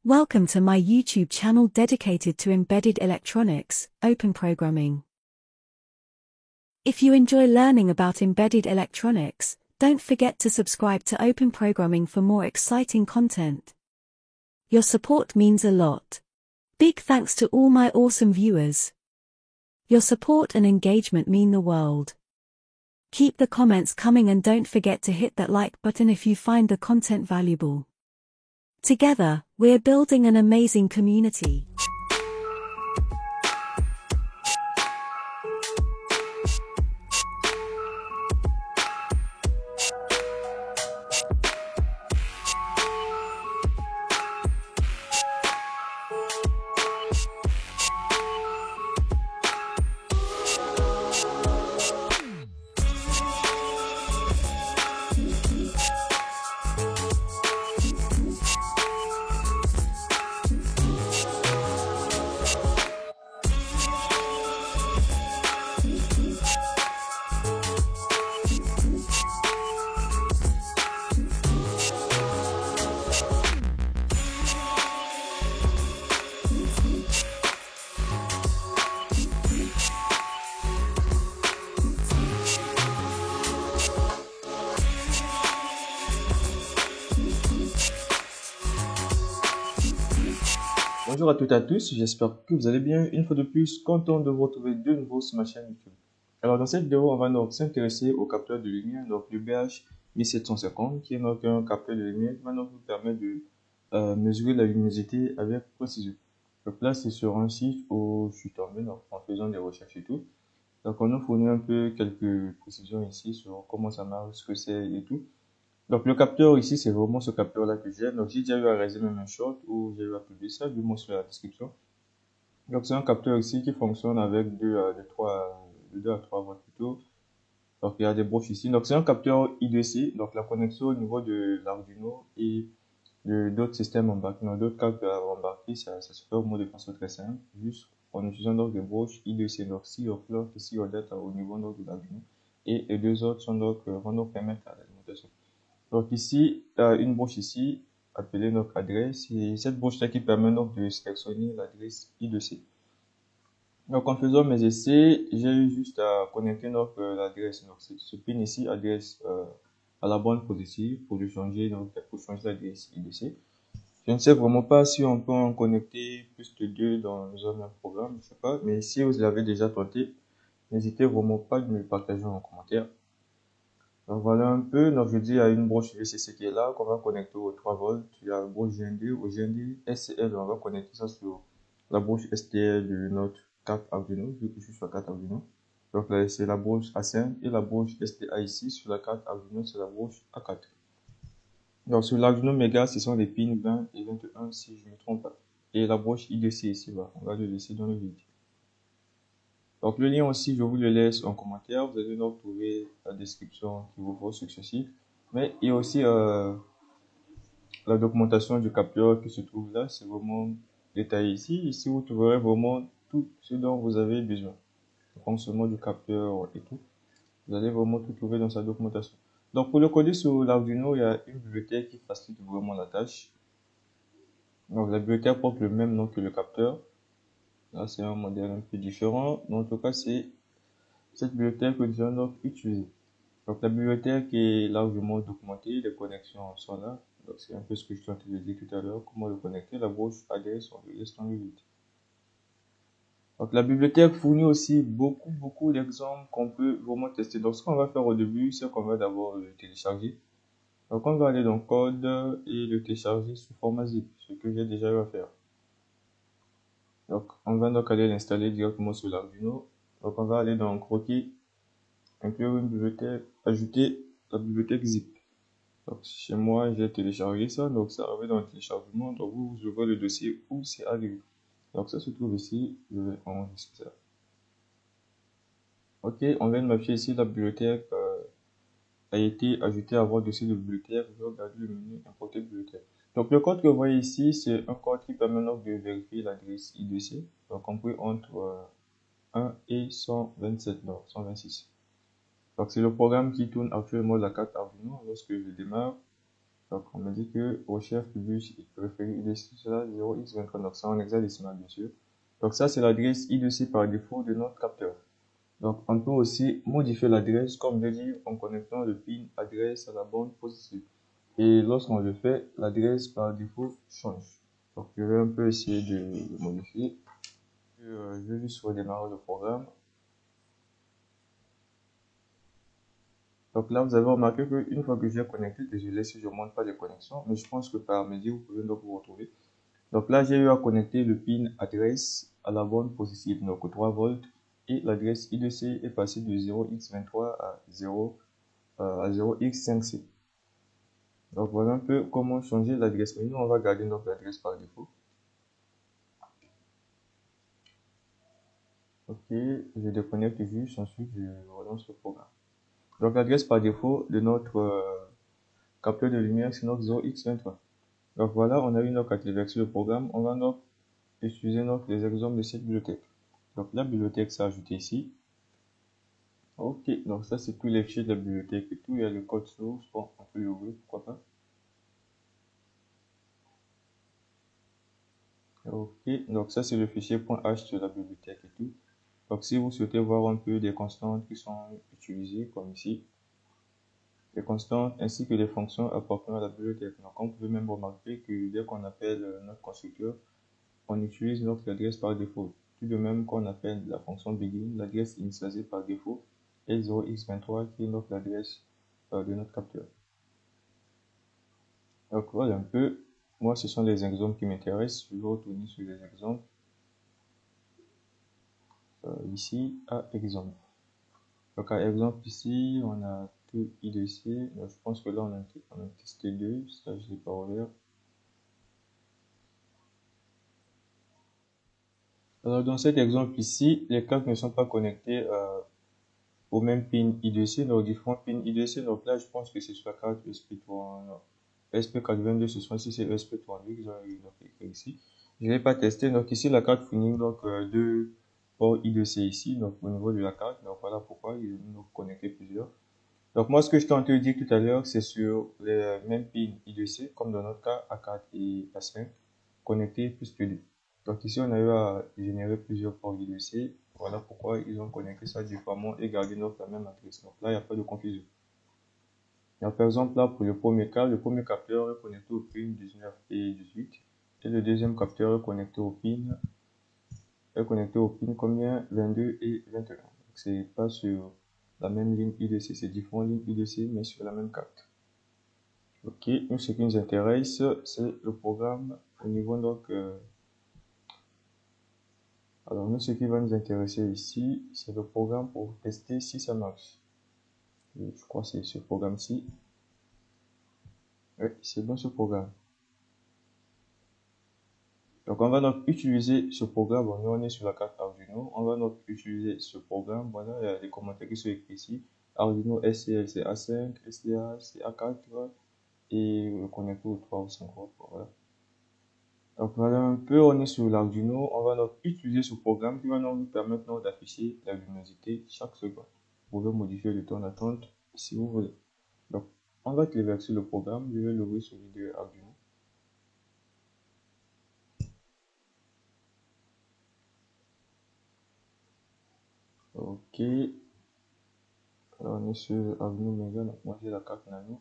Welcome to my YouTube channel dedicated to embedded electronics, open programming. If you enjoy learning about embedded electronics, don't forget to subscribe to Open Programming for more exciting content. Your support means a lot. Big thanks to all my awesome viewers. Your support and engagement mean the world. Keep the comments coming and don't forget to hit that like button if you find the content valuable. Together, we're building an amazing community. Bonjour à toutes et à tous, j'espère que vous allez bien. Une fois de plus, content de vous retrouver de nouveau sur ma chaîne YouTube. Alors dans cette vidéo, on va donc s'intéresser au capteur de lumière, donc le BH1750, qui est donc un capteur de lumière qui va donc nous permettre de mesurer la luminosité avec précision. Donc là, c'est sur un site où je suis tombé donc, en faisant des recherches et tout. Donc on nous fournit un peu quelques précisions ici sur comment ça marche, ce que c'est et tout. Donc le capteur ici, c'est vraiment ce capteur là que j'ai. Donc j'ai déjà eu à réaliser même un short où j'ai eu à publier ça, du moins sur la description. Donc c'est un capteur ici qui fonctionne avec 2 à 3 volts plutôt. Donc il y a des broches ici. Donc c'est un capteur I2C. Donc la connexion au niveau de l'Arduino et d'autres systèmes embarqués, d'autres capteurs embarqués, ça se fait au moins de façon très simple. Juste en utilisant donc des broches I2C. Donc si on clock ici on date au niveau donc de l'Arduino. Et les deux autres sont donc, vont nous permettre à l'alimentation. Donc ici, une broche ici, appelée notre adresse, et cette broche-là qui permet donc de sélectionner l'adresse I2C. Donc en faisant mes essais, j'ai eu juste à connecter notre l'adresse. Donc ce pin ici, adresse à la bonne positive pour changer l'adresse I2C. Je ne sais vraiment pas si on peut en connecter plus de deux dans un même programme, je sais pas. Mais si vous l'avez déjà tenté, n'hésitez vraiment pas de me le partager en commentaire. Donc voilà un peu, donc je dis il y a une broche VCC qui est là, qu'on va connecter au 3 volts. Il y a la broche GND, au GND SCL, on va connecter ça sur la broche STL de notre carte Arduino, vu que je suis sur la carte Arduino. Donc là, c'est la broche A5 et la broche STA ici, sur la carte Arduino, c'est la broche A4. Donc sur l'Arduino Mega, ce sont les pins 20 et 21 si je ne me trompe pas. Et la broche I2C ici, là, on va le laisser dans le vide. Donc le lien aussi, je vous le laisse en commentaire. Vous allez donc trouver la description qui vous faut sur ce site. Mais il y a aussi la documentation du capteur qui se trouve là. C'est vraiment détaillé ici. Ici, vous trouverez vraiment tout ce dont vous avez besoin. Le fonctionnement du capteur et tout. Vous allez vraiment tout trouver dans sa documentation. Donc pour le coder sur l'Arduino, il y a une bibliothèque qui facilite vraiment la tâche. Donc la bibliothèque porte le même nom que le capteur. Là, c'est un modèle un peu différent. Mais en tout cas, c'est cette bibliothèque que nous allons utiliser. Donc la bibliothèque est largement documentée, les connexions sont là. Donc c'est un peu ce que je suis en train de dire tout à l'heure, comment le connecter. La broche adresse, on le laisse dans le vide. Donc la bibliothèque fournit aussi beaucoup d'exemples qu'on peut vraiment tester. Donc ce qu'on va faire au début, c'est qu'on va d'abord le télécharger. Donc on va aller dans code et le télécharger sous format zip, ce que j'ai déjà eu à faire. Donc on va donc aller l'installer directement sur l'Arduino. Donc on va aller dans croquis, inclure une bibliothèque, ajouter la bibliothèque zip. Donc chez moi, j'ai téléchargé ça, donc ça arrive dans le téléchargement. Donc vous ouvrez le dossier où c'est arrivé. Donc ça se trouve ici, je vais enregistrer ça. Ok, on vient de m'afficher ici la bibliothèque a été ajoutée à votre dossier de bibliothèque. Je vais regarder le menu importer bibliothèque. Donc le code que vous voyez ici, c'est un code qui permet donc de vérifier l'adresse I2C, donc compris entre 1 et 127, non 126. Donc c'est le programme qui tourne actuellement la carte Arduino lorsque je démarre. Donc, on me dit que recherche publique préférée IDC cela 0x23. Donc, ça en hexadécimal, bien sûr. Donc, ça, c'est l'adresse IDC par défaut de notre capteur. Donc, on peut aussi modifier l'adresse, comme je dis, en connectant le pin adresse à la borne positive. Et lorsqu'on le fait, l'adresse par défaut change. Donc, je vais un peu essayer de le modifier. Je vais juste redémarrer le programme. Donc là, vous avez remarqué qu'une fois que j'ai connecté, désolé si je ne montre pas les connexions, mais je pense que par midi, vous pouvez donc vous retrouver. Donc là, j'ai eu à connecter le pin adresse à la borne positive, donc 3 volts, et l'adresse IDC est passée de 0x23 à 0x5c. Donc voilà un peu comment changer l'adresse. Mais nous, on va garder notre adresse par défaut. Ok, je déconnecte juste, ensuite je relance le programme. Donc l'adresse par défaut de notre capteur de lumière, c'est notre 0x23. Donc voilà, on a eu notre activé sur le programme. On va donc utiliser les exemples de cette bibliothèque. Donc la bibliothèque s'est ajoutée ici. Ok, donc ça c'est tous les fichiers de la bibliothèque et tout. Il y a le code source. Bon, on peut l'ouvrir, pourquoi pas. Ok, donc ça c'est le fichier .h de la bibliothèque et tout. Donc si vous souhaitez voir un peu des constantes qui sont utilisées, comme ici, les constantes ainsi que les fonctions appartenant à la bibliothèque. Donc on peut même remarquer que dès qu'on appelle notre constructeur, on utilise notre adresse par défaut. Tout de même qu'on appelle la fonction begin, l'adresse initialisée par défaut est 0x23 qui est notre adresse de notre capteur. Donc voilà un peu, moi ce sont les exemples qui m'intéressent, je vais retourner sur les exemples. Ici à exemple. Donc à exemple ici, on a tout IDC, donc je pense que là on a testé 2, ça je l'ai pas ouvert. Alors dans cet exemple ici, les cartes ne sont pas connectées au même pin IDC, nos différents pins IDC. Donc là, je pense que c'est sur la carte ESP82, ce soit ici c'est ESP32 qu'ils ont écrit ici. Je ne l'ai pas testé. Donc ici, la carte fournit donc deux ports IDC ici, donc au niveau de la carte. Donc voilà pourquoi ils ont connecté plusieurs. Donc moi, ce que je t'ai te dire tout à l'heure, c'est sur les mêmes pins IDC, comme dans notre cas A4 et A5, connectés plus que deux. Donc ici, on a eu à générer plusieurs ports IDC. Voilà pourquoi ils ont connecté ça différemment et gardé donc la même adresse. Donc là, il n'y a pas de confusion. Donc, par exemple, là, pour le premier cas, le premier capteur est connecté au pin 19 et 18. Et le deuxième capteur est connecté au pin combien? 22 et 21. Donc c'est pas sur la même ligne IDC, c'est différentes lignes IDC, mais sur la même carte. Ok, nous, ce qui nous intéresse, c'est le programme au niveau donc. Alors, nous, ce qui va nous intéresser ici, c'est le programme pour tester si ça marche. Je crois que c'est ce programme-ci. Oui, c'est bon ce programme. Donc, on va donc utiliser ce programme. Bon, nous, on est sur la carte Arduino. On va donc utiliser ce programme. Voilà, il y a des commentaires qui sont écrits ici. Arduino SCL, c'est A5, SDA, c'est A4, et le connecteur au 3 ou 5 volts. Voilà. Donc, voilà un peu, on est sur l'Arduino. On va donc utiliser ce programme qui va donc nous permettre d'afficher la luminosité chaque seconde. Vous pouvez modifier le temps d'attente si vous voulez. Donc, on va cliquer sur le programme. Je vais l'ouvrir sur l'idée Arduino. Ok. Alors, on est sur Arduino Mega. Donc, moi, j'ai la carte nano.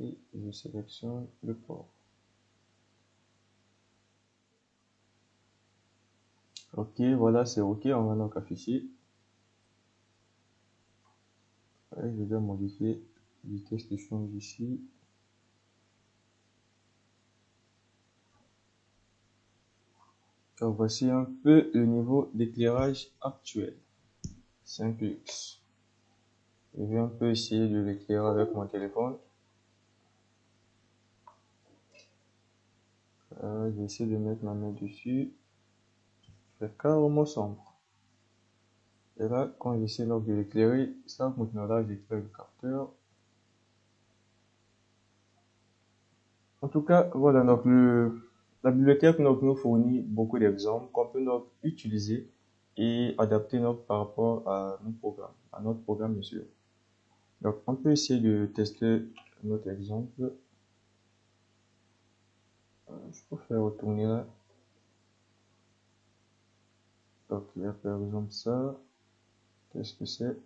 Et je sélectionne le port. Ok, voilà, c'est ok. On va donc afficher. Et je dois modifier la vitesse de change ici. Donc, voici un peu le niveau d'éclairage actuel. 5 lux. Je vais un peu essayer de l'éclairer avec mon téléphone. Je vais essayer de mettre ma main dessus. C'est carrément sombre. Et là, quand j'essaie donc de l'éclairer, ça continuera d'éclairer le capteur. En tout cas, voilà, donc la bibliothèque nous fournit beaucoup d'exemples qu'on peut donc utiliser et adapter par rapport à notre programme bien sûr. Donc on peut essayer de tester notre exemple. Je peux faire retourner là. Donc il y a par exemple ça. Qu'est-ce que c'est?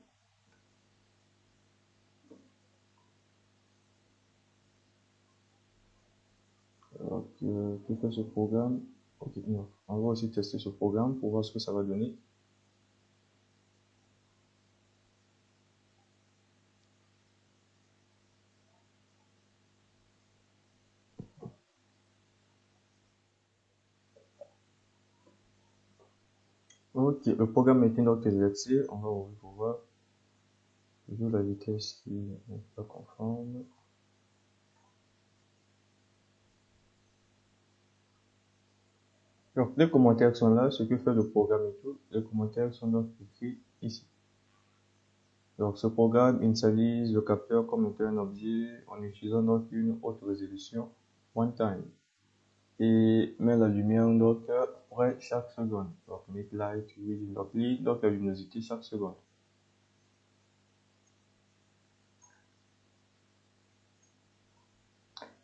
Donc, que fait ce programme? Ok, non. On va aussi tester ce programme pour voir ce que ça va donner. Ok, le programme a été donc exercé. On va ouvrir pour voir. Toujours la vitesse qui n'est pas conforme. Donc, les commentaires sont là, ce que fait le programme et tout. Les commentaires sont donc écrits ici. Donc, ce programme initialise le capteur comme étant un objet en utilisant donc une haute résolution one time et met la lumière donc près chaque seconde. Donc, make light reading, donc lit donc la luminosité chaque seconde.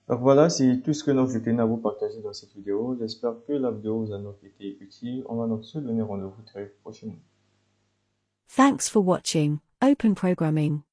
Donc voilà, c'est tout ce que je tenais à vous partager dans cette vidéo. J'espère que la vidéo vous a donc été utile. On va donc se donner rendez-vous très prochainement. Thanks for watching Open Programming.